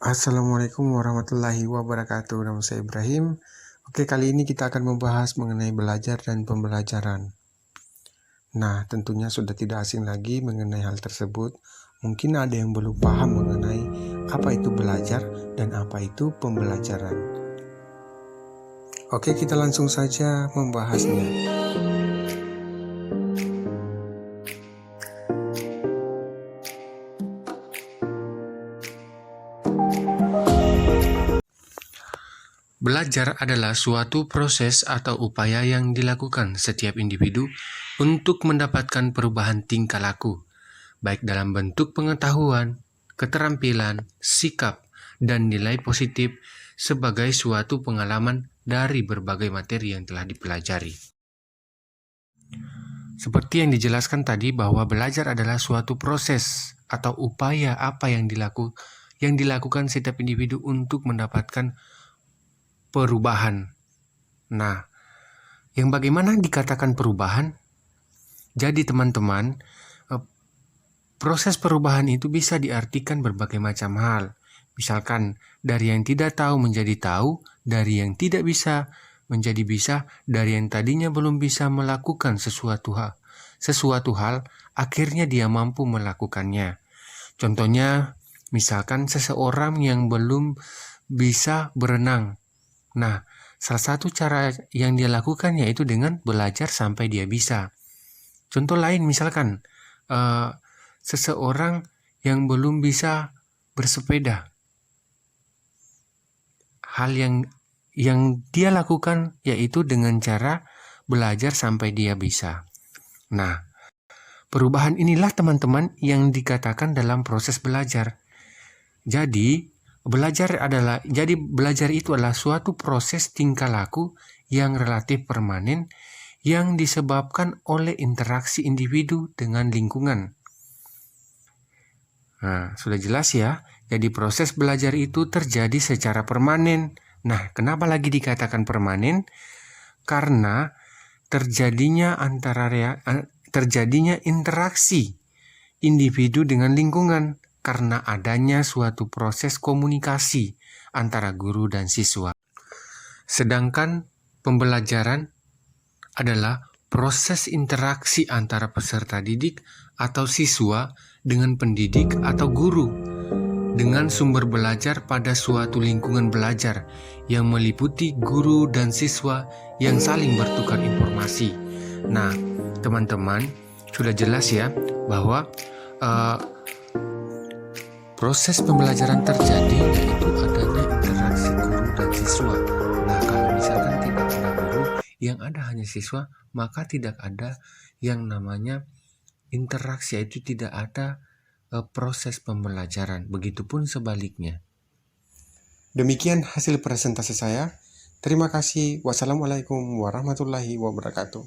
Assalamualaikum warahmatullahi wabarakatuh. Nama saya Ibrahim. Oke, kali ini kita akan membahas mengenai belajar dan pembelajaran. Nah, tentunya sudah tidak asing lagi mengenai hal tersebut. Mungkin ada yang belum paham mengenai apa itu belajar dan apa itu pembelajaran. Oke, kita langsung saja membahasnya. Belajar adalah suatu proses atau upaya yang dilakukan setiap individu untuk mendapatkan perubahan tingkah laku, baik dalam bentuk pengetahuan, keterampilan, sikap, dan nilai positif sebagai suatu pengalaman dari berbagai materi yang telah dipelajari. Seperti yang dijelaskan tadi bahwa belajar adalah suatu proses atau upaya apa yang dilakukan setiap individu untuk mendapatkan perubahan. Nah, yang bagaimana dikatakan perubahan? Jadi teman-teman, proses perubahan itu bisa diartikan berbagai macam hal. Misalkan dari yang tidak tahu menjadi tahu, dari yang tidak bisa menjadi bisa, dari yang tadinya belum bisa melakukan sesuatu hal, akhirnya dia mampu melakukannya. Contohnya, misalkan seseorang yang belum bisa berenang. Nah, salah satu cara yang dia lakukan yaitu dengan belajar sampai dia bisa. Contoh lain misalkan seseorang yang belum bisa bersepeda. Hal yang dia lakukan yaitu dengan cara belajar sampai dia bisa. Nah, perubahan inilah teman-teman yang dikatakan dalam proses belajar. Jadi, belajar itu adalah suatu proses tingkah laku yang relatif permanen yang disebabkan oleh interaksi individu dengan lingkungan. Nah, sudah jelas ya. Jadi proses belajar itu terjadi secara permanen. Nah, kenapa lagi dikatakan permanen? Karena terjadinya interaksi individu dengan lingkungan. Karena adanya suatu proses komunikasi antara guru dan siswa. Sedangkan pembelajaran adalah proses interaksi antara peserta didik atau siswa dengan pendidik atau guru dengan sumber belajar pada suatu lingkungan belajar yang meliputi guru dan siswa yang saling bertukar informasi. Nah, teman-teman, sudah jelas ya bahwa proses pembelajaran terjadi yaitu adanya interaksi guru dan siswa. Nah, kalau misalkan tidak ada guru, yang ada hanya siswa, maka tidak ada yang namanya interaksi, yaitu tidak ada proses pembelajaran. Begitupun sebaliknya. Demikian hasil presentasi saya. Terima kasih. Wassalamualaikum warahmatullahi wabarakatuh.